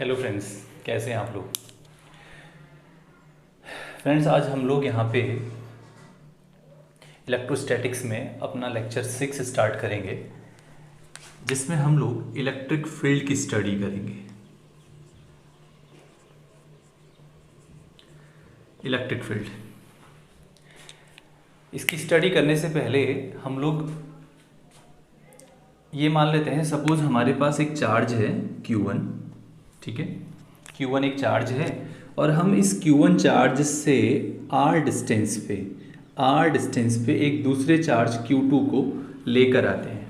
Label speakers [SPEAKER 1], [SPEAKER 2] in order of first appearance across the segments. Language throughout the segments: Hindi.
[SPEAKER 1] हेलो फ्रेंड्स, कैसे हैं आप लोग। फ्रेंड्स, आज हम लोग यहाँ पे इलेक्ट्रोस्टैटिक्स में अपना लेक्चर 6 स्टार्ट करेंगे, जिसमें हम लोग इलेक्ट्रिक फील्ड की स्टडी करेंगे। इलेक्ट्रिक फील्ड, इसकी स्टडी करने से पहले हम लोग ये मान लेते हैं, सपोज हमारे पास एक चार्ज है Q1, ठीक है। Q1 एक चार्ज है और हम इस Q1 चार्ज से R डिस्टेंस पे एक दूसरे चार्ज Q2 को लेकर आते हैं।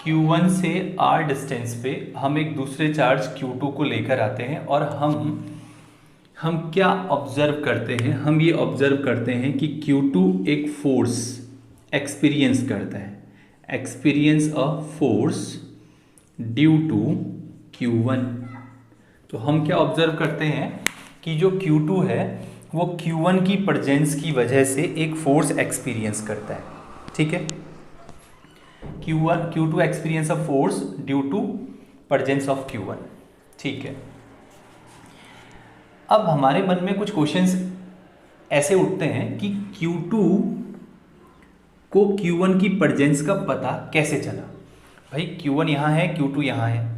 [SPEAKER 1] Q1 से R डिस्टेंस पे हम एक दूसरे चार्ज Q2 को लेकर आते हैं और हम क्या ऑब्जर्व करते हैं। हम ये ऑब्जर्व करते हैं कि Q2 एक फोर्स एक्सपीरियंस करता है, experience a force due to Q1। तो हम क्या ऑब्जर्व करते हैं कि जो Q2 है वो Q1 की प्रेजेंस की वजह से एक फोर्स एक्सपीरियंस करता है, ठीक है। Q2 experience a force due to presence of Q1, ठीक है। अब हमारे मन में कुछ क्वेश्चंस ऐसे उठते हैं कि Q2 को Q1 की प्रेजेंस का पता कैसे चला। भाई Q1 यहाँ है, Q2 यहाँ है,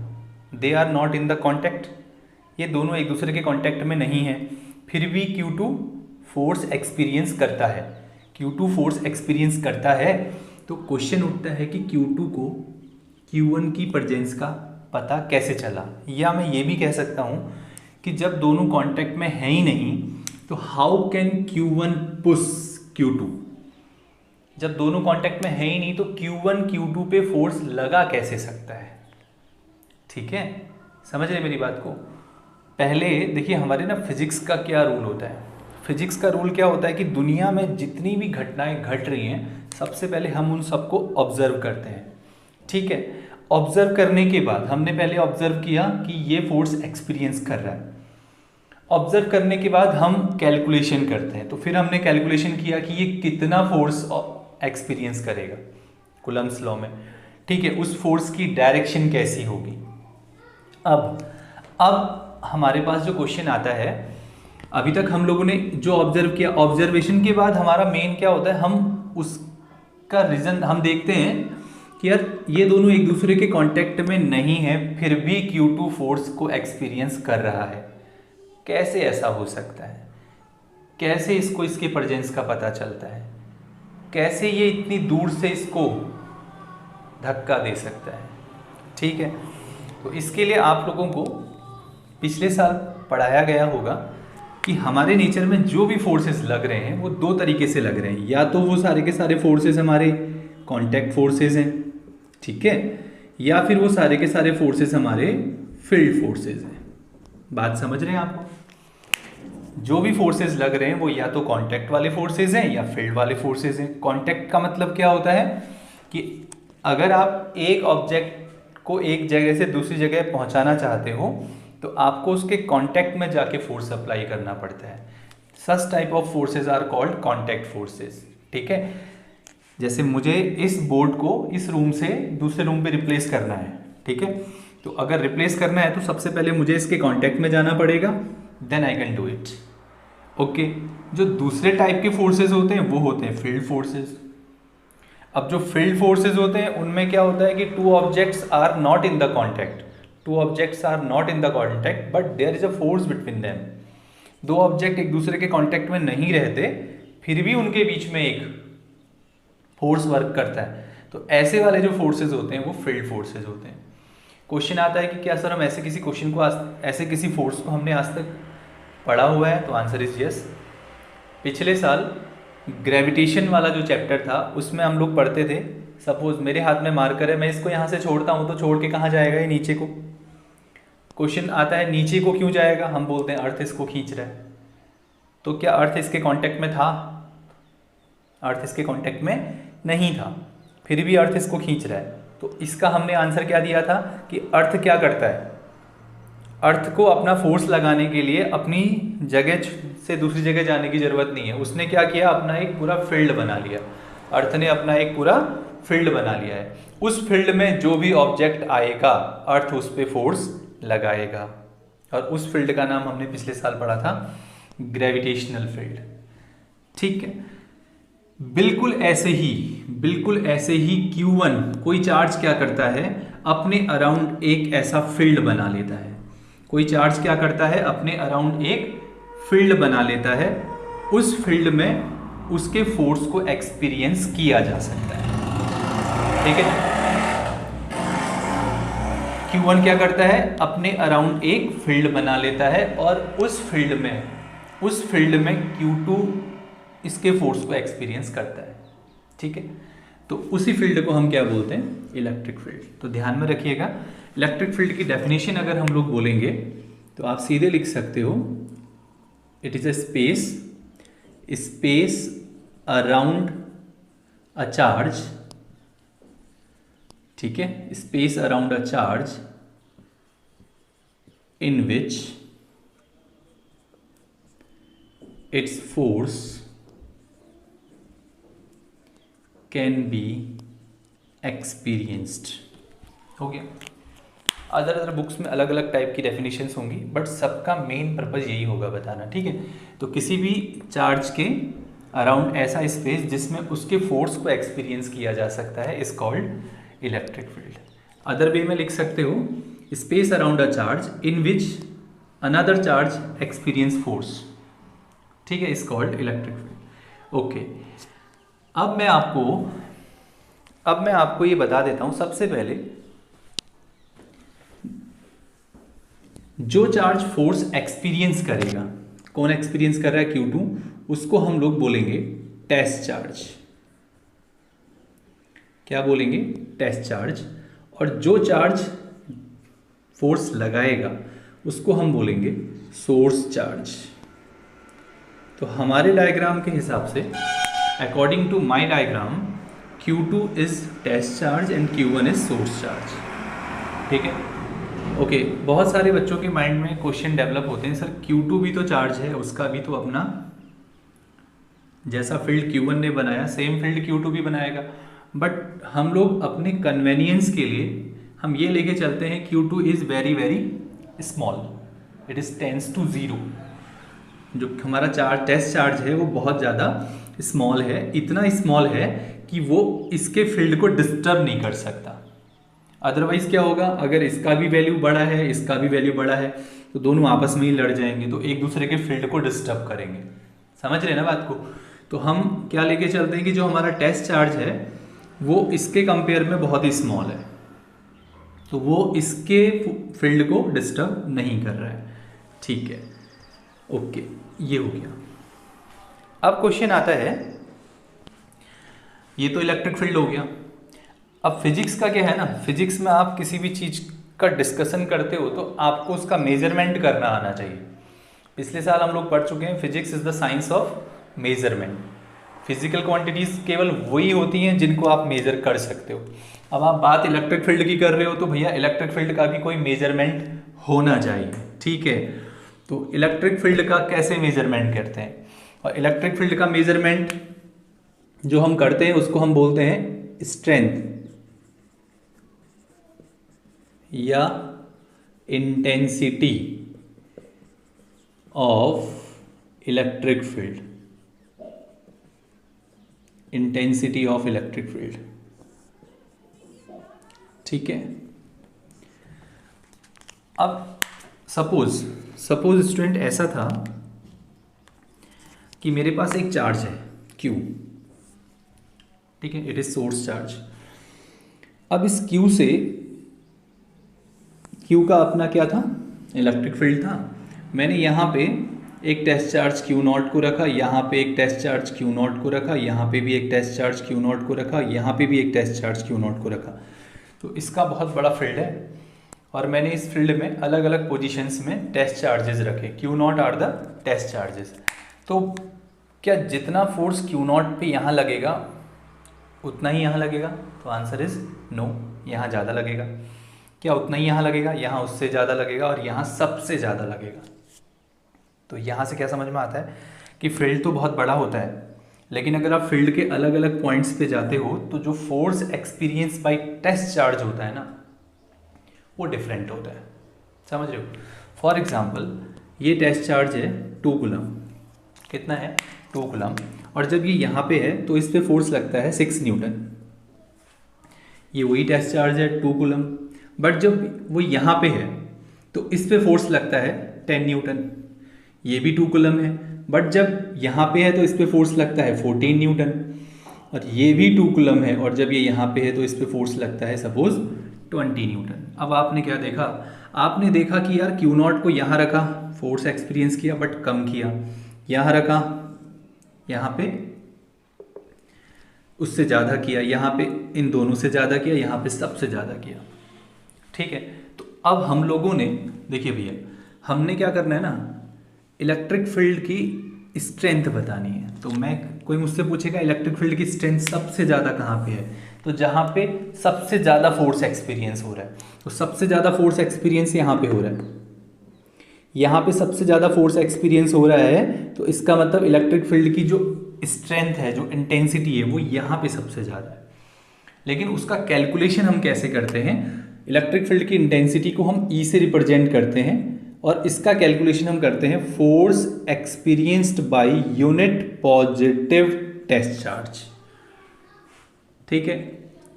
[SPEAKER 1] they are not in the contact, ये दोनों एक दूसरे के कॉन्टैक्ट में नहीं है, फिर भी Q2 फोर्स एक्सपीरियंस करता है। Q2 फोर्स एक्सपीरियंस करता है तो क्वेश्चन उठता है कि Q2 को Q1 की प्रेजेंस का पता कैसे चला। या मैं ये भी कह सकता हूँ कि जब दोनों कॉन्टैक्ट में है ही नहीं तो how can Q1 push Q2। जब दोनों कॉन्टैक्ट में है ही नहीं तो Q1 Q2 पे फोर्स लगा कैसे सकता है, ठीक है। समझ रहे मेरी बात को। पहले देखिए, हमारे ना फिजिक्स का क्या रूल होता है। फिजिक्स का रूल क्या होता है कि दुनिया में जितनी भी घटनाएं घट रही हैं, सबसे पहले हम उन सबको ऑब्जर्व करते हैं, ठीक है। ऑब्जर्व करने के बाद हमने पहले ऑब्जर्व किया कि ये फोर्स एक्सपीरियंस कर रहा है। ऑब्जर्व करने के बाद हम कैलकुलेशन करते हैं, तो फिर हमने कैलकुलेशन किया कि ये कितना फोर्स एक्सपीरियंस करेगा कूलम्ब्स लॉ में, ठीक है। उस फोर्स की डायरेक्शन कैसी होगी। अब हमारे पास जो क्वेश्चन आता है, अभी तक हम लोगों ने जो ऑब्जर्व किया, ऑब्जर्वेशन के बाद हमारा मेन क्या होता है, हम उसका रीजन हम देखते हैं कि यार ये दोनों एक दूसरे के कांटेक्ट में नहीं है, फिर भी Q2 फोर्स को एक्सपीरियंस कर रहा है। कैसे ऐसा हो सकता है, कैसे इसको इसके प्रेजेंस का पता चलता है, कैसे ये इतनी दूर से इसको धक्का दे सकता है, ठीक है। तो इसके लिए आप लोगों को पिछले साल पढ़ाया गया होगा कि हमारे नेचर में जो भी फोर्सेस लग रहे हैं वो दो तरीके से लग रहे हैं। या तो वो सारे के सारे फोर्सेस हमारे कांटेक्ट फोर्सेस हैं, ठीक है, या फिर वो सारे के सारे फोर्सेस हमारे फील्ड फोर्सेस हैं। बात समझ रहे हैं आपको। जो भी फोर्सेस लग रहे हैं वो या तो कांटेक्ट वाले फोर्सेस हैं या फील्ड वाले फोर्सेस हैं। कांटेक्ट का मतलब क्या होता है कि अगर आप एक ऑब्जेक्ट को एक जगह से दूसरी जगह पहुंचाना चाहते हो तो आपको उसके कांटेक्ट में जाके फोर्स अप्लाई करना पड़ता है। Such type of forces are called contact forces, ठीक है। जैसे मुझे इस बोर्ड को इस रूम से दूसरे रूम पे रिप्लेस करना है, ठीक है। तो अगर रिप्लेस करना है तो सबसे पहले मुझे इसके कांटेक्ट में जाना पड़ेगा, then I can do it, okay. जो दूसरे टाइप के फोर्सेस होते हैं वो होते हैं फील्ड फोर्सेस। अब जो फील्ड फोर्सेस होते हैं उनमें क्या होता है कि two objects are not in the contact, but there is a force between them. दो ऑब्जेक्ट एक दूसरे के कांटेक्ट में नहीं रहते, फिर भी उनके बीच में एक फोर्स वर्क करता है। तो ऐसे वाले जो फोर्सेस होते हैं वो फील्ड फोर्सेस होते हैं। क्वेश्चन आता है कि क्या सर हम ऐसे किसी क्वेश्चन को ऐसे किसी फोर्स को हमने आज तक पढ़ा हुआ है, तो आंसर इज यस। पिछले साल ग्रेविटेशन वाला जो चैप्टर था उसमें हम लोग पढ़ते थे, सपोज मेरे हाथ में मार्कर है, मैं इसको यहाँ से छोड़ता हूँ तो छोड़ के कहाँ जाएगा, ये नीचे को। क्वेश्चन आता है नीचे को क्यों जाएगा, हम बोलते हैं अर्थ इसको खींच रहा है। तो क्या अर्थ इसके कांटेक्ट में था, अर्थ इसके कांटेक्ट में नहीं था, फिर भी अर्थ इसको खींच रहा है। तो इसका हमने आंसर क्या दिया था कि अर्थ क्या करता है, अर्थ को अपना फोर्स लगाने के लिए अपनी जगह से दूसरी जगह जाने की जरूरत नहीं है। उसने क्या किया, अपना एक पूरा फील्ड बना लिया। अर्थ ने अपना एक पूरा फील्ड बना लिया है। उस फील्ड में जो भी ऑब्जेक्ट आएगा अर्थ उस पर फोर्स लगाएगा, और उस फील्ड का नाम हमने पिछले साल पढ़ा था ग्रेविटेशनल फील्ड। ठीक है, बिल्कुल ऐसे ही Q1 कोई चार्ज क्या करता है, अपने अराउंड एक ऐसा फील्ड बना लेता है। कोई चार्ज क्या करता है, अपने अराउंड एक फील्ड बना लेता है। उस फील्ड में उसके फोर्स को एक्सपीरियंस किया जा सकता है। ठीक है, Q1 क्या करता है, अपने अराउंड एक फील्ड बना लेता है, और उस फील्ड में Q2 इसके फोर्स को एक्सपीरियंस करता है। ठीक है, तो उसी फील्ड को हम क्या बोलते हैं, इलेक्ट्रिक फील्ड। तो ध्यान में रखिएगा, इलेक्ट्रिक फील्ड की डेफिनेशन अगर हम लोग बोलेंगे तो आप सीधे लिख सकते हो, it is a space around a charge. ठीक है, space around a charge in which its force can be experienced. हो गया। अदर बुक्स में अलग अलग टाइप की डेफिनेशंस होंगी, बट सबका मेन पर्पज यही होगा बताना। ठीक है, तो किसी भी चार्ज के अराउंड ऐसा स्पेस जिसमें उसके फोर्स को एक्सपीरियंस किया जा सकता है is called electric field. Other way में लिख सकते हो, space around a charge in which another charge experience force. ठीक है, is called electric field. Okay, अब मैं आपको ये बता देता हूं, सबसे पहले जो चार्ज फोर्स एक्सपीरियंस करेगा, कौन एक्सपीरियंस कर रहा है, Q2, उसको हम लोग बोलेंगे टेस्ट चार्ज। क्या बोलेंगे, टेस्ट चार्ज। और जो चार्ज फोर्स लगाएगा उसको हम बोलेंगे सोर्स चार्ज। तो हमारे डायग्राम के हिसाब से, according to my diagram, Q2 is test charge and Q1 is source charge. ठीक है, ओके। बहुत सारे बच्चों के माइंड में क्वेश्चन डेवलप होते हैं, सर Q2 भी तो चार्ज है, उसका भी तो अपना जैसा फील्ड Q1 ने बनाया सेम फील्ड Q2 भी बनाएगा। बट हम लोग अपने कन्वेनियंस के लिए हम ये लेके चलते हैं Q2 is very very small, it is tends to zero. जो हमारा चार्ज टेस्ट चार्ज है वो बहुत ज़्यादा स्मॉल है, इतना स्मॉल है कि वो इसके फील्ड को डिस्टर्ब नहीं कर सकता। अदरवाइज क्या होगा, अगर इसका भी वैल्यू बड़ा है, इसका भी वैल्यू बड़ा है, तो दोनों आपस में ही लड़ जाएंगे, तो एक दूसरे के फील्ड को डिस्टर्ब करेंगे। समझ रहे हैं ना बात को। तो हम क्या लेके चलते हैं कि जो हमारा टेस्ट चार्ज है वो इसके कंपेयर में बहुत ही स्मॉल है, तो वो इसके फील्ड को डिस्टर्ब नहीं कर रहा है। ठीक है, ओके, ये हो गया। अब क्वेश्चन आता है, ये तो इलेक्ट्रिक फील्ड हो गया। अब फिजिक्स का क्या है ना, फिजिक्स में आप किसी भी चीज़ का डिस्कशन करते हो तो आपको उसका मेजरमेंट करना आना चाहिए। पिछले साल हम लोग पढ़ चुके हैं, physics is the science of measurement. Physical quantities केवल वही होती हैं जिनको आप मेजर कर सकते हो। अब आप बात इलेक्ट्रिक फील्ड की कर रहे हो तो भैया इलेक्ट्रिक फील्ड का भी कोई मेजरमेंट होना चाहिए। ठीक है, तो इलेक्ट्रिक फील्ड का कैसे मेजरमेंट करते हैं, और इलेक्ट्रिक फील्ड का मेजरमेंट जो हम करते हैं उसको हम बोलते हैं स्ट्रेंथ या intensity of electric field. Intensity of electric field. ठीक है, अब सपोज स्टूडेंट ऐसा था कि मेरे पास एक चार्ज है Q। ठीक है, इट इज सोर्स चार्ज। अब इस Q से, Q का अपना क्या था, इलेक्ट्रिक फील्ड था। मैंने यहाँ पे एक टेस्ट चार्ज Q0 को रखा, यहाँ पे एक टेस्ट चार्ज Q0 को रखा, यहाँ पे भी एक टेस्ट चार्ज Q0 को रखा, यहाँ पे भी एक टेस्ट चार्ज Q0 को रखा। तो इसका बहुत बड़ा फील्ड है और मैंने इस फील्ड में अलग अलग पोजीशंस में टेस्ट चार्जेस रखे। Q0 are the test charges. तो क्या जितना फोर्स Q0 पे यहाँ लगेगा उतना ही यहाँ लगेगा? तो आंसर इज नो, यहाँ ज़्यादा लगेगा। क्या उतना ही यहाँ लगेगा? यहाँ उससे ज़्यादा लगेगा और यहाँ सबसे ज़्यादा लगेगा। तो यहाँ से क्या समझ में आता है कि फील्ड तो बहुत बड़ा होता है, लेकिन अगर आप फील्ड के अलग अलग पॉइंट्स पे जाते हो तो जो force experience by test charge होता है ना, वो डिफरेंट होता है। समझ रहे हो? फॉर एग्जाम्पल ये टेस्ट चार्ज है 2 कूलम, कितना है 2 कूलम, और जब ये यहाँ पे है तो इस पे फोर्स लगता है 6 न्यूटन। ये वही टेस्ट चार्ज है 2 कूलम, बट जब वो यहाँ पे है तो इस पे फोर्स लगता है 10 न्यूटन। ये भी 2 कूलम है, बट जब यहाँ पे है तो इस पे फोर्स लगता है 14 न्यूटन, और ये भी 2 कूलम है, और जब ये यहाँ पे है तो इस पे फोर्स लगता है सपोज 20 न्यूटन। अब आपने क्या देखा? आपने देखा कि यार क्यू नॉट को यहाँ रखा, फोर्स एक्सपीरियंस किया बट कम किया, यहाँ रखा, यहाँ पे उससे ज़्यादा किया, यहाँ पे इन दोनों से ज़्यादा किया, यहाँ पे सबसे ज़्यादा किया। ठीक है, तो अब हम लोगों ने देखिए भैया, हमने क्या करना है ना, इलेक्ट्रिक फील्ड की स्ट्रेंथ बतानी है। तो मैं, कोई मुझसे पूछेगा इलेक्ट्रिक फील्ड की स्ट्रेंथ सबसे ज़्यादा कहाँ पे है, तो जहाँ पे सबसे ज़्यादा फोर्स एक्सपीरियंस हो रहा है, तो सबसे ज़्यादा फोर्स एक्सपीरियंस यहाँ पे हो रहा है, यहाँ पे सबसे ज़्यादा फोर्स एक्सपीरियंस हो रहा है, तो इसका मतलब इलेक्ट्रिक फील्ड की जो स्ट्रेंथ है, जो इंटेंसिटी है, वो यहाँ पे सबसे ज़्यादा है। लेकिन उसका कैलकुलेशन हम कैसे करते हैं? इलेक्ट्रिक फील्ड की इंटेंसिटी को हम ई से रिप्रेजेंट करते हैं, और इसका कैलकुलेशन हम करते हैं force experienced by unit positive test charge. ठीक है,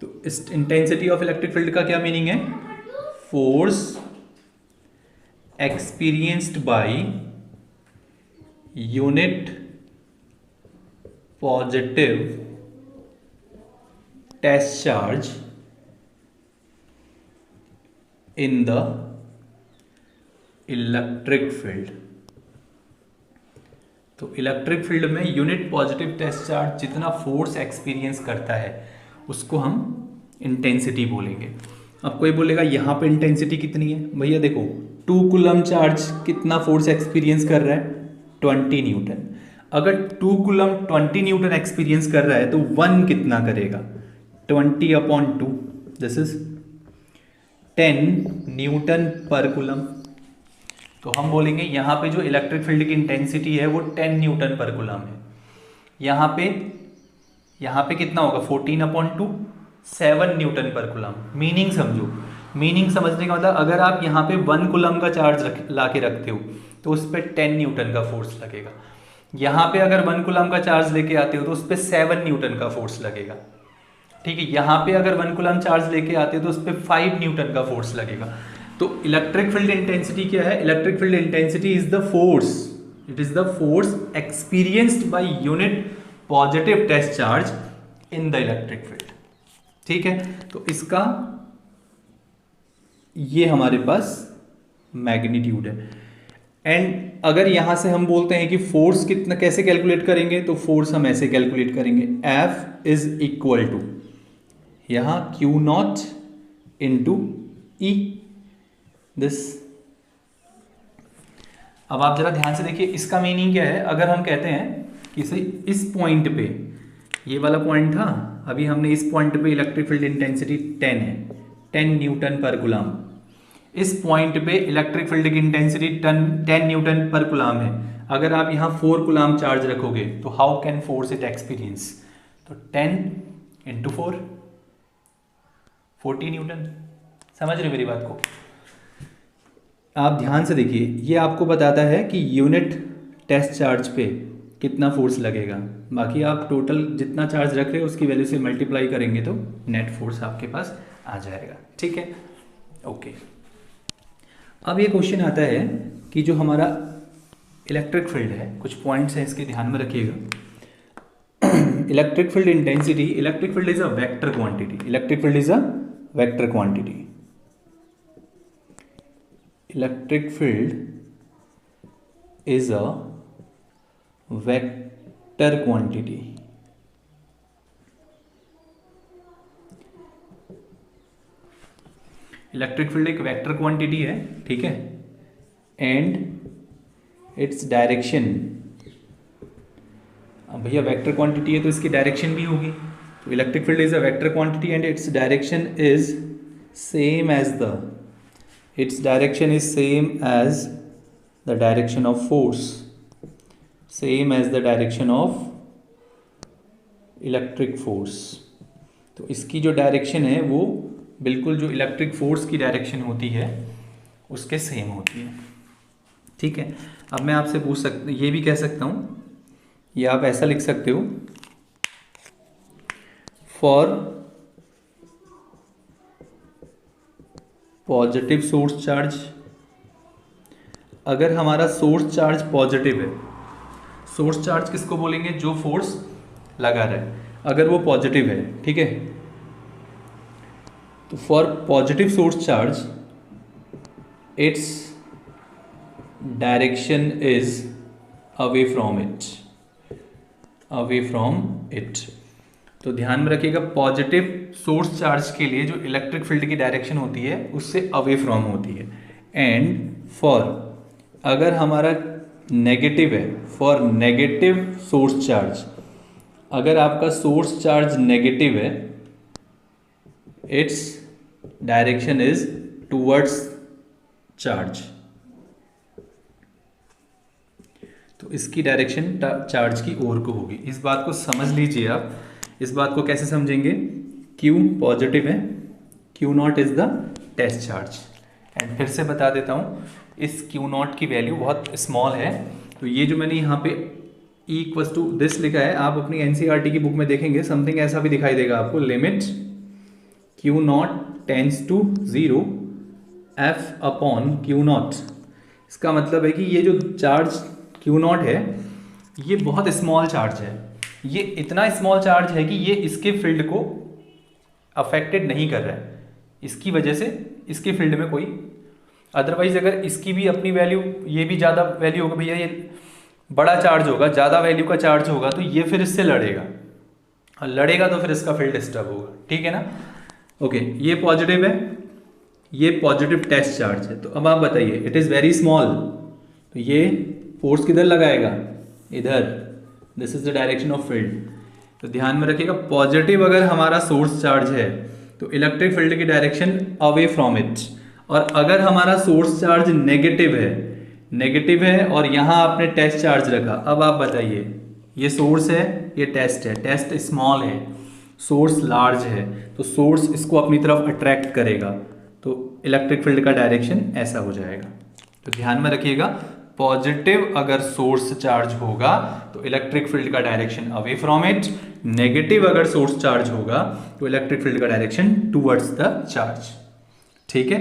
[SPEAKER 1] तो इस इंटेंसिटी ऑफ इलेक्ट्रिक फील्ड का क्या मीनिंग है? Force experienced by unit positive test charge in the electric field. तो इलेक्ट्रिक फील्ड में यूनिट पॉजिटिव टेस्ट चार्ज जितना फोर्स एक्सपीरियंस करता है उसको हम इंटेंसिटी बोलेंगे। अब कोई बोलेगा यहाँ पे इंटेंसिटी कितनी है? भैया देखो, 2 कूलम चार्ज कितना फोर्स एक्सपीरियंस कर रहा है? 20 न्यूटन। अगर 2 कूलम 20 न्यूटन एक्सपीरियंस कर रहा है तो 1 कितना करेगा? 20/2, दिस इज 10 न्यूटन पर कूलम। तो हम बोलेंगे यहाँ पे जो इलेक्ट्रिक फील्ड की इंटेंसिटी है वो 10 न्यूटन पर कूलम है। यहाँ पे कितना होगा? 14/2, 7 न्यूटन पर कूलम। मीनिंग समझो, मीनिंग समझने का मतलब, अगर आप यहाँ पे 1 कूलम का चार्ज ला के रखते हो तो उस पर 10 न्यूटन का फोर्स लगेगा। यहाँ पे अगर 1 कूलम का चार्ज लेके आते हो तो उस पर 7 न्यूटन का फोर्स लगेगा। ठीक है, यहाँ पे अगर 1 कूलम चार्ज लेके आते हो तो उस पर 5 न्यूटन का फोर्स लगेगा। तो इलेक्ट्रिक फील्ड इंटेंसिटी क्या है? Electric field intensity is the force, it is the force experienced by unit positive test charge in the electric field. ठीक है, तो इसका ये हमारे पास मैग्नीट्यूड है। एंड अगर यहां से हम बोलते हैं कि फोर्स कितना, कैसे कैलकुलेट करेंगे, तो फोर्स हम ऐसे कैलकुलेट करेंगे, F इज इक्वल टू यहां Q not into E this. अब आप जरा ध्यान से देखिए, इसका मीनिंग क्या है? अगर हम कहते हैं कि इस पॉइंट पे, ये वाला पॉइंट था, अभी हमने इस पॉइंट पे इलेक्ट्रिक फील्ड इंटेंसिटी 10 है, 10 न्यूटन पर कूलम। इस पॉइंट पे इलेक्ट्रिक फील्ड की इंटेंसिटी 10 न्यूटन पर कूलम है। अगर आप यहाँ 4 कूलम चार्ज रखोगे तो how can force it experience? तो 10 इंटू 4, 40 न्यूटन। समझ रहे मेरी बात को? आप ध्यान से देखिए, ये आपको बताता है कि यूनिट टेस्ट चार्ज पे कितना फोर्स लगेगा। बाकी आप टोटल जितना चार्ज रख रहे हो उसकी वैल्यू से मल्टीप्लाई करेंगे तो नेट फोर्स आपके पास आ जाएगा। ठीक है, ओके। अब ये क्वेश्चन आता है कि जो हमारा इलेक्ट्रिक फील्ड है, कुछ पॉइंट्स हैं इसके ध्यान में रखिएगा। Electric field intensity, electric field is a vector quantity, electric field is a vector quantity, electric field is a vector quantity. Electric field एक वेक्टर क्वांटिटी है, ठीक है, एंड इट्स डायरेक्शन, अब भैया वेक्टर क्वांटिटी है तो इसकी डायरेक्शन भी होगी। तो electric field is a vector quantity and its direction is same as the, its direction is same as the direction of force, same as the direction of electric force. तो इसकी जो डायरेक्शन है वो बिल्कुल जो इलेक्ट्रिक फोर्स की डायरेक्शन होती है उसके सेम होती है। ठीक है, अब मैं आपसे पूछ सकता, ये भी कह सकता हूँ, ये आप ऐसा लिख सकते हो, फॉर पॉजिटिव सोर्स चार्ज, अगर हमारा सोर्स चार्ज पॉजिटिव है, सोर्स चार्ज किसको बोलेंगे, जो फोर्स लगा रहा है, अगर वो पॉजिटिव है, ठीक है, तो for positive source charge it's direction is away from it, away from it. तो ध्यान में रखिएगा, पॉजिटिव सोर्स चार्ज के लिए जो इलेक्ट्रिक फील्ड की डायरेक्शन होती है उससे अवे फ्रॉम होती है। एंड फॉर, अगर हमारा नेगेटिव है, फॉर नेगेटिव सोर्स चार्ज, अगर आपका सोर्स चार्ज नेगेटिव है, it's direction is towards charge, तो इसकी डायरेक्शन चार्ज की ओर को होगी। इस बात को समझ लीजिए आप। इस बात को कैसे समझेंगे, Q पॉजिटिव है, Q0 is the test charge. And फिर से बता देता हूँ, इस Q0 की वैल्यू बहुत स्मॉल है, तो ये जो मैंने यहाँ पे E इक्वल्स टू दिस लिखा है, आप अपनी NCERT की बुक में देखेंगे समथिंग ऐसा भी दिखाई देगा आपको, limit Q0 tends to 0 F upon Q0। इसका मतलब है कि ये जो चार्ज Q0 है ये बहुत स्मॉल चार्ज है, ये इतना स्मॉल चार्ज है कि ये इसके फील्ड को अफेक्टेड नहीं कर रहा है, इसकी वजह से इसके फील्ड में कोई, अदरवाइज अगर इसकी भी अपनी वैल्यू, ये भी ज़्यादा वैल्यू होगा, भैया ये बड़ा चार्ज होगा, ज़्यादा वैल्यू का चार्ज होगा, तो ये फिर इससे लड़ेगा, और लड़ेगा तो फिर इसका फील्ड डिस्टर्ब होगा। ठीक है ना, ओके, ये पॉजिटिव है, ये पॉजिटिव टेस्ट चार्ज है। तो अब आप बताइए, इट इज़ वेरी स्मॉल, तो ये फोर्स किधर लगाएगा, इधर, this is the direction of field. तो ध्यान में रखिएगा, पॉजिटिव अगर हमारा सोर्स चार्ज है तो इलेक्ट्रिक फील्ड की डायरेक्शन अवे फ्रॉम इट, और अगर हमारा सोर्स चार्ज नेगेटिव है, नेगेटिव है और यहाँ आपने टेस्ट चार्ज रखा, अब आप बताइए, ये सोर्स है, ये टेस्ट है, टेस्ट स्मॉल है, सोर्स लार्ज है, तो सोर्स इसको अपनी तरफ अट्रैक्ट करेगा, तो इलेक्ट्रिक फील्ड का डायरेक्शन ऐसा हो जाएगा। तो ध्यान में रखिएगा, पॉजिटिव अगर सोर्स चार्ज होगा तो इलेक्ट्रिक फील्ड का direction away from it, negative अगर सोर्स चार्ज होगा तो इलेक्ट्रिक फील्ड का डायरेक्शन टुवर्ड्स द चार्ज। ठीक है,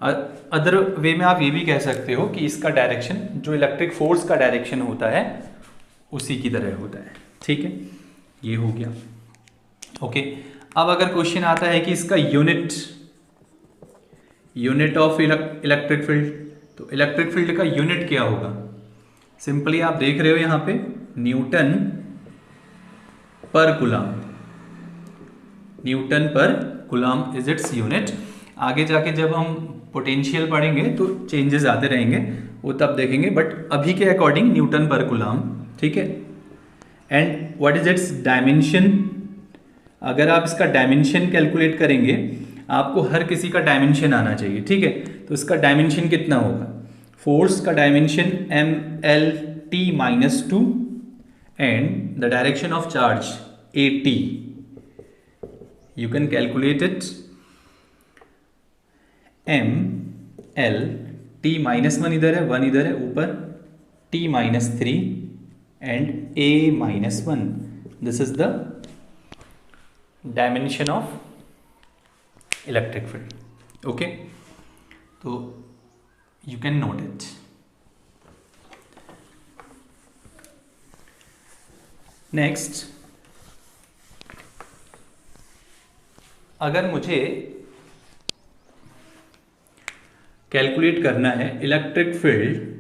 [SPEAKER 1] अदर वे में आप ये भी कह सकते हो कि इसका डायरेक्शन जो इलेक्ट्रिक फोर्स का डायरेक्शन होता है उसी की तरह होता है। ठीक है, ये हो गया। ओके, अब अगर क्वेश्चन आता है कि इसका यूनिट ऑफ इलेक्ट्रिक फील्ड, तो इलेक्ट्रिक फील्ड का यूनिट क्या होगा, सिंपली आप देख रहे हो यहाँ पे न्यूटन पर कूलम, न्यूटन पर कूलम इज इट्स यूनिट। आगे जाके जब हम पोटेंशियल पढ़ेंगे तो चेंजेस आते रहेंगे, वो तब देखेंगे, बट अभी के अकॉर्डिंग न्यूटन पर कूलम। ठीक है, and what is it's dimension, अगर आप इसका डायमेंशन कैलकुलेट करेंगे, आपको हर किसी का डायमेंशन आना चाहिए। ठीक है, तो इसका डायमेंशन कितना होगा, फोर्स का dimension MLT-2 and the direction of charge AT, you can calculate it, MLT-1 इधर है, 1 इधर है ऊपर, T-3 एंड A-1, this is the dimension of electric field. Okay, तो you can note it. Next, अगर मुझे कैलकुलेट करना है electric field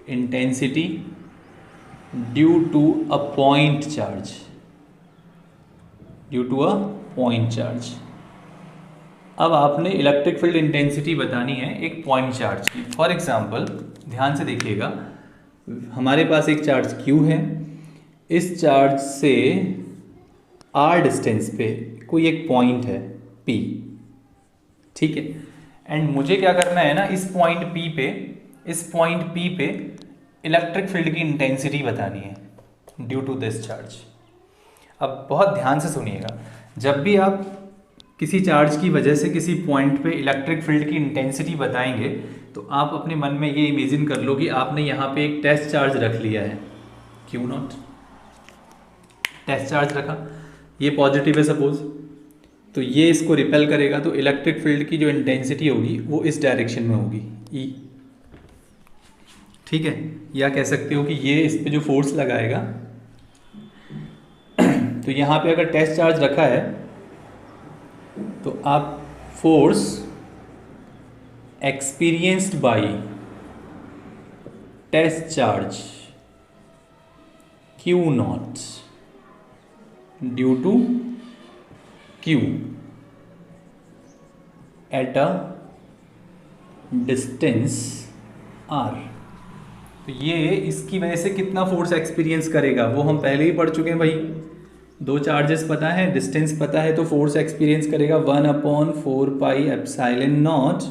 [SPEAKER 1] intensity due to a point charge, अब आपने इलेक्ट्रिक फील्ड इंटेंसिटी बतानी है एक पॉइंट चार्ज की। फॉर एग्जांपल, ध्यान से देखिएगा, हमारे पास एक चार्ज Q है, इस चार्ज से R डिस्टेंस पे कोई एक पॉइंट है P। ठीक है, एंड मुझे क्या करना है ना, इस पॉइंट P पे इलेक्ट्रिक फील्ड की इंटेंसिटी बतानी है ड्यू टू दिस चार्ज। अब बहुत ध्यान से सुनिएगा, जब भी आप किसी चार्ज की वजह से किसी पॉइंट पे इलेक्ट्रिक फील्ड की इंटेंसिटी बताएंगे तो आप अपने मन में ये इमेजिन कर लो कि आपने यहाँ पे एक टेस्ट चार्ज रख लिया है, Q0 टेस्ट चार्ज रखा, ये पॉजिटिव है सपोज, तो ये इसको रिपेल करेगा, तो इलेक्ट्रिक फील्ड की जो इंटेंसिटी होगी वो इस डायरेक्शन में होगी, E। ठीक है, या कह सकते हो कि ये इस पे जो फोर्स लगाएगा तो यहाँ पे अगर टेस्ट चार्ज रखा है तो आप force experienced by test charge Q0 due to Q at a distance R, तो ये इसकी वजह से कितना फोर्स एक्सपीरियंस करेगा वो हम पहले ही पढ़ चुके हैं भाई, दो चार्जेस पता है, डिस्टेंस पता है, तो फोर्स एक्सपीरियंस करेगा 1/4πε0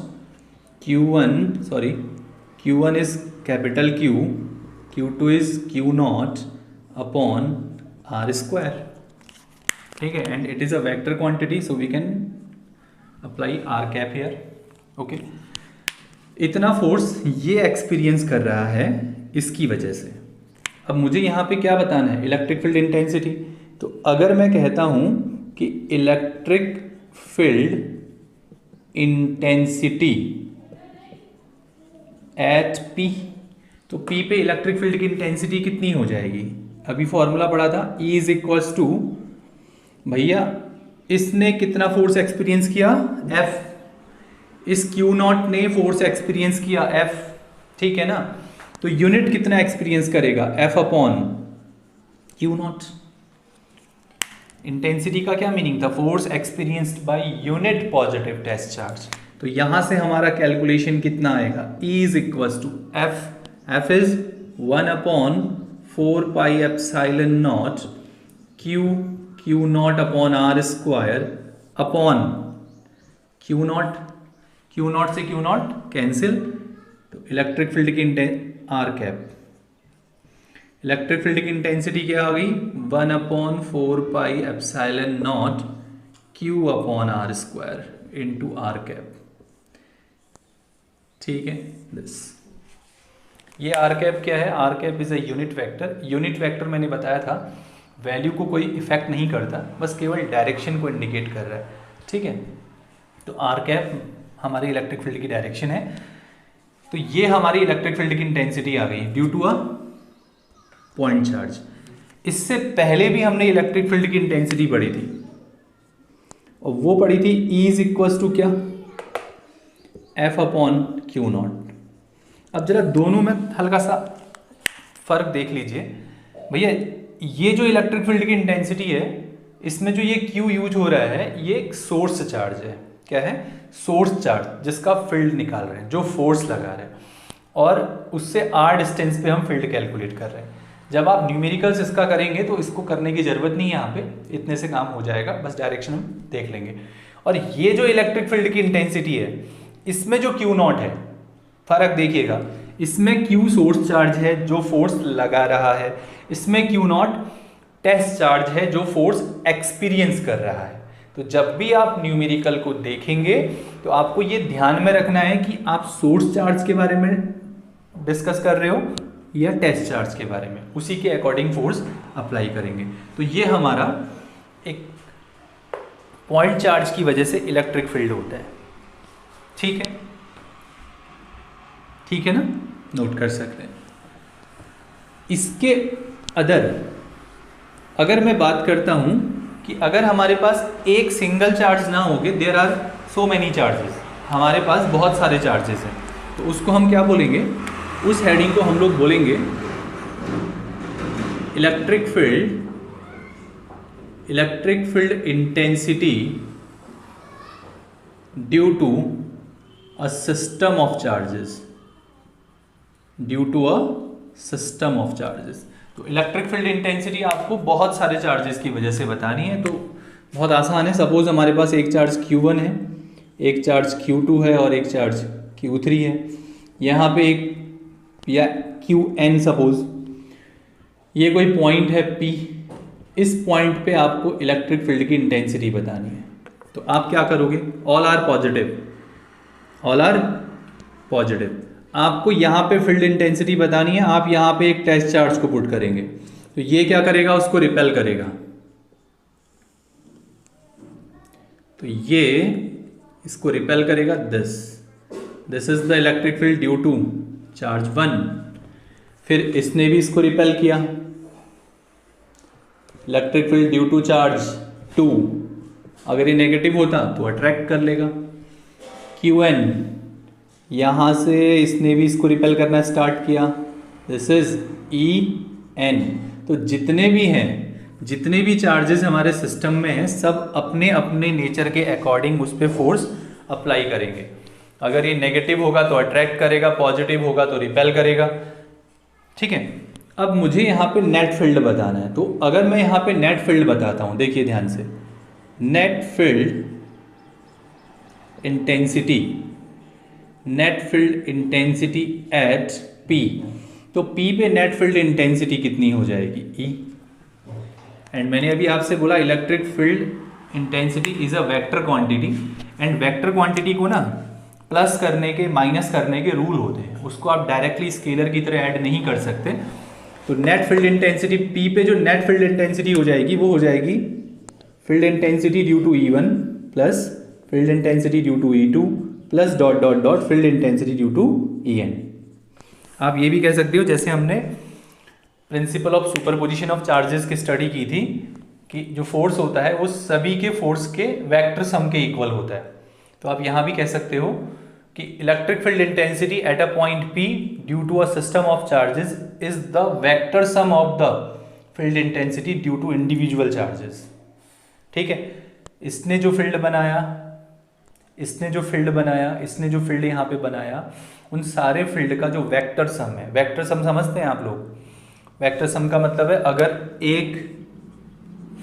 [SPEAKER 1] Q1 is capital Q, Q2 is Q0 upon R square. ठीक है, and it is a vector quantity so we can apply R cap here. Okay, इतना फोर्स ये एक्सपीरियंस कर रहा है इसकी वजह से। अब मुझे यहाँ पे क्या बताना है, इलेक्ट्रिक फील्ड इंटेंसिटी। तो अगर मैं कहता हूँ कि electric field intensity eight P, तो P पे इलेक्ट्रिक फील्ड की इंटेंसिटी कितनी हो जाएगी, अभी फॉर्मूला पढ़ा था, E इज इक्वल्स टू, भैया इसने कितना फोर्स एक्सपीरियंस किया, F, इस Q0 ने फोर्स एक्सपीरियंस किया F, ठीक है ना, तो यूनिट कितना एक्सपीरियंस करेगा, F अपॉन Q0। इंटेंसिटी का क्या मीनिंग था, force experienced by unit positive test charge. तो यहां से हमारा कैलकुलेशन कितना आएगा, E is equals to F is 1/4πε0 Q0 upon R square upon Q0 से Q0 कैंसिल, तो इलेक्ट्रिक फील्ड की R कैप, इलेक्ट्रिक फील्ड की इंटेंसिटी क्या आ गई, 1/4πε0 Q upon R square into R cap. ठीक है, दिस ये R कैप क्या है, R cap is a unit vector. Unit vector मैंने बताया था वैल्यू को कोई इफेक्ट नहीं करता, बस केवल डायरेक्शन को इंडिकेट कर रहा है। ठीक है, तो R कैप हमारी इलेक्ट्रिक फील्ड की डायरेक्शन है। तो ये हमारी इलेक्ट्रिक फील्ड की इंटेंसिटी आ गई due to a point charge. इससे पहले भी हमने इलेक्ट्रिक फील्ड की इंटेंसिटी पढ़ी थी, और वो पढ़ी थी E इज इक्वल्स टू क्या, F अपॉन Q0। अब जरा दोनों में हल्का सा फर्क देख लीजिए भैया, ये जो इलेक्ट्रिक फील्ड की इंटेंसिटी है इसमें जो ये Q यूज हो रहा है ये एक सोर्स चार्ज है। क्या है, सोर्स चार्ज, जिसका फील्ड निकाल रहे हैं, जो फोर्स लगा रहे हैं, और उससे R डिस्टेंस पे हम फील्ड कैलकुलेट कर रहे हैं। जब आप न्यूमेरिकल्स इसका करेंगे तो इसको करने की जरूरत नहीं है, यहाँ पे इतने से काम हो जाएगा, बस डायरेक्शन हम देख लेंगे। और ये जो इलेक्ट्रिक फील्ड की इंटेंसिटी है इसमें जो Q0 है, फर्क देखिएगा, इसमें Q सोर्स चार्ज है जो फोर्स लगा रहा है, इसमें Q0 टेस्ट चार्ज है जो फोर्स एक्सपीरियंस कर रहा है। तो जब भी आप न्यूमेरिकल को देखेंगे तो आपको ये ध्यान में रखना है कि आप सोर्स चार्ज के बारे में डिस्कस कर रहे हो या टेस्ट चार्ज के बारे में, उसी के अकॉर्डिंग फोर्स अप्लाई करेंगे। तो ये हमारा एक पॉइंट चार्ज की वजह से इलेक्ट्रिक फील्ड होता है। ठीक है, ठीक है ना, नोट कर सकते हैं। इसके अगर मैं बात करता हूं कि अगर हमारे पास एक सिंगल चार्ज ना होगे, there are so many charges, हमारे पास बहुत सारे चार्जेस हैं, तो उसको हम क्या बोलेंगे, उस हेडिंग को हम लोग बोलेंगे electric field intensity due to a system of charges, तो इलेक्ट्रिक फील्ड इंटेंसिटी आपको बहुत सारे चार्जेस की वजह से बतानी है। तो बहुत आसान है, सपोज हमारे पास एक चार्ज Q1 है, एक चार्ज Q2 है और एक चार्ज Q3 है। यहाँ पे एक या Qn सपोज, ये कोई पॉइंट है P, इस पॉइंट पे आपको इलेक्ट्रिक फील्ड की इंटेंसिटी बतानी है। तो आप क्या करोगे, all are positive, all are positive, आपको यहाँ पे फील्ड इंटेंसिटी बतानी है। आप यहाँ पे एक टेस्ट चार्ज को पुट करेंगे, तो ये क्या करेगा, उसको रिपेल करेगा। तो ये इसको रिपेल करेगा, this is the electric field due to charge 1। फिर इसने भी इसको रिपेल किया, electric field due to charge 2। अगर ये नेगेटिव होता तो अट्रैक्ट कर लेगा। Qn, यहाँ से इसने भी इसको रिपेल करना स्टार्ट किया, दिस इज En। तो जितने भी हैं, जितने भी चार्जेस हमारे सिस्टम में हैं, सब अपने अपने नेचर के अकॉर्डिंग उस पर फोर्स अप्लाई करेंगे। अगर ये नेगेटिव होगा तो अट्रैक्ट करेगा, पॉजिटिव होगा तो रिपेल करेगा। ठीक है, अब मुझे यहाँ पे नेट फील्ड बताना है। तो अगर मैं यहाँ पे नेट फील्ड बताता हूँ, देखिए ध्यान से, net field intensity, net field intensity eight P। तो P पे नेट फील्ड इंटेंसिटी कितनी हो जाएगी, E। एंड मैंने अभी आपसे बोला electric field intensity is a vector quantity, and vector quantity को ना प्लस करने के माइनस करने के रूल होते हैं, उसको आप डायरेक्टली स्केलर की तरह ऐड नहीं कर सकते। तो नेट फील्ड इंटेंसिटी P पे जो नेट फील्ड इंटेंसिटी हो जाएगी वो हो जाएगी field intensity due to E1 plus field intensity due to E2 plus dot dot dot field intensity due to En। आप ये भी कह सकते हो, जैसे हमने principle of superposition of charges की स्टडी की थी, कि जो फोर्स होता है वो सभी के फोर्स के वेक्टर सम के इक्वल होता है। तो आप यहाँ भी कह सकते हो कि electric field intensity at a point P due to a system of charges is the vector sum of the field intensity due to individual charges. ठीक है, इसने जो फील्ड बनाया, इसने जो फील्ड बनाया, इसने जो फील्ड यहाँ पे बनाया, उन सारे फील्ड का जो वेक्टर सम है, वेक्टर सम समझते हैं आप लोग। वेक्टर सम का मतलब है अगर एक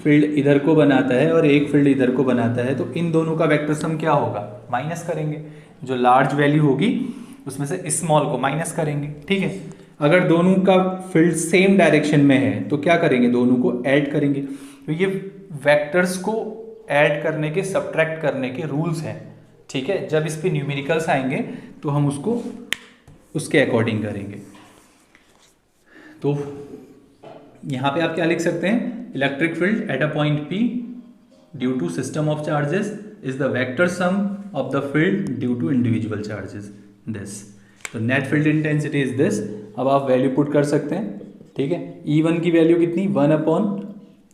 [SPEAKER 1] फील्ड इधर को बनाता है और एक फील्ड इधर को बनाता है, तो इन दोनों का वेक्टर सम क्या होगा, माइनस करेंगे। जो लार्ज वैल्यू होगी उसमें से स्मॉल को माइनस करेंगे। ठीक है, अगर दोनों का फील्ड सेम डायरेक्शन में है तो क्या करेंगे, दोनों को ऐड करेंगे। तो ये वेक्टर्स को ऐड करने के, सब्ट्रैक्ट करने के रूल्स हैं। ठीक है, जब इस पे न्यूमेरिकल्स आएंगे तो हम उसको उसके अकॉर्डिंग करेंगे। तो यहाँ पे आप क्या लिख सकते हैं, electric field at a point P due to system of charges is the vector sum of the field due to individual charges, this. तो net field intensity is this. अब आप वैल्यू पुट कर सकते हैं। ठीक है, E1 की वैल्यू कितनी, 1/,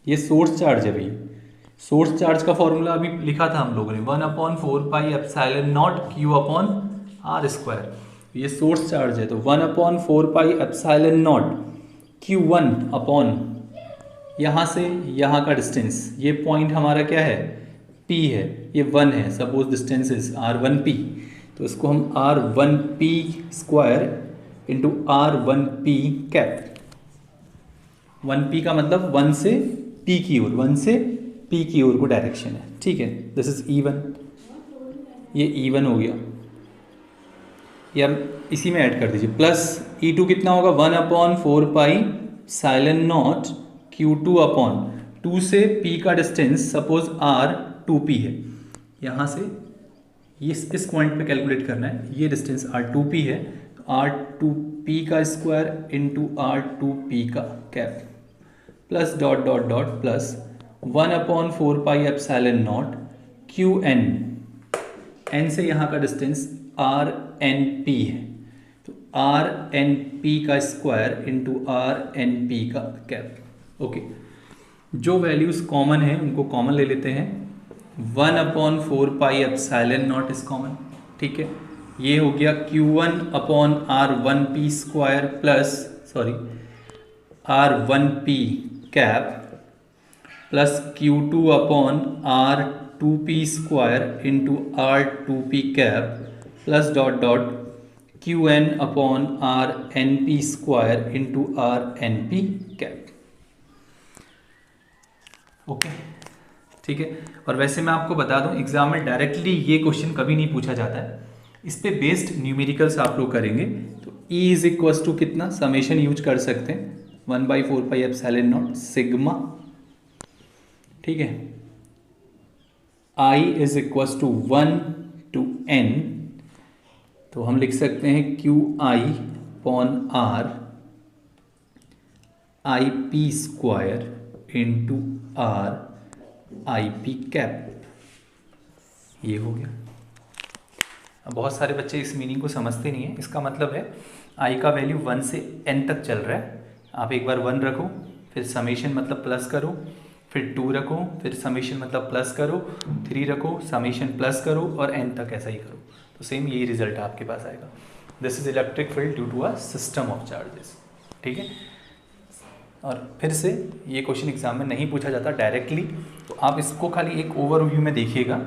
[SPEAKER 1] ये सोर्स चार्ज है भाई। सोर्स चार्ज का फॉर्मूला अभी लिखा था हम लोगों ने, 1/4πε0 Q/r²। ये सोर्स चार्ज है, तो 1/4πε0 Q1 यहाँ से यहाँ का डिस्टेंस, ये पॉइंट हमारा क्या है, P है, ये 1 है, सपोज डिस्टेंस इज R1P। तो इसको हम R1P² into R1P cap. 1P का मतलब 1 से P की ओर, 1 से P की ओर को डायरेक्शन है। ठीक है, दिस इज E1, ये E1 हो गया, या इसी में ऐड कर दीजिए, प्लस E2 कितना होगा, 1/4πε0 Q2/2 से P का डिस्टेंस सपोज R2P है, यहाँ से ये इस पॉइंट पे कैलकुलेट करना है, ये डिस्टेंस R2P है, तो R2P का स्क्वायर इंटू R2P का cap plus dot dot dot plus 1/4πε0 Qn, n से यहाँ का डिस्टेंस RNP है, तो RNP का स्क्वायर इंटू RNP का कैप। ओके, जो वैल्यूज कॉमन है उनको कॉमन ले लेते हैं। 1/4πε0 इज कॉमन। ठीक है, ये हो गया Q1/R1P² plus R1P cap plus Q2/R2P² into R2P cap plus dot dot Qn/RNP² into RNP cap. Okay, ठीक है। और वैसे मैं आपको बता दूं, एग्जाम में डायरेक्टली ये क्वेश्चन कभी नहीं पूछा जाता है, इस पे बेस्ड न्यूमेरिकल्स आप लोग करेंगे। तो E इज इक्वल टू कितना, समेशन यूज कर सकते हैं, 1/4πε0 सिग्मा ठीक है। I is equals to 1 to n, तो हम लिख सकते हैं QI upon R IP square into R IP cap. ये हो गया। अब बहुत सारे बच्चे इस मीनिंग को समझते नहीं है। इसका मतलब है I का वैल्यू 1 से n तक चल रहा है। आप एक बार 1 रखो, फिर समेशन मतलब प्लस करो, फिर 2 रखो, फिर समेशन मतलब प्लस करो, 3 रखो, समेशन प्लस करो, और n तक ऐसा ही करो। तो सेम यही रिजल्ट आपके पास आएगा। This is electric field due to a system of charges. ठीक है। और फिर से ये क्वेश्चन एग्जाम में नहीं पूछा जाता डायरेक्टली, तो आप इसको खाली एक ओवरव्यू में देखिएगा।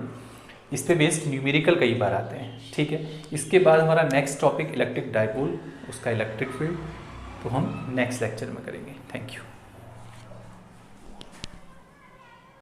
[SPEAKER 1] इस पे बेस्ड न्यूमेरिकल कई बार आते हैं। ठीक है। इसके बाद हमारा नेक्स्ट टॉपिक इलेक्ट्रिक डाइपोल, उसका इलेक्ट्रिक फील्ड, तो हम नेक्स्ट लेक्चर में करेंगे। Thank you.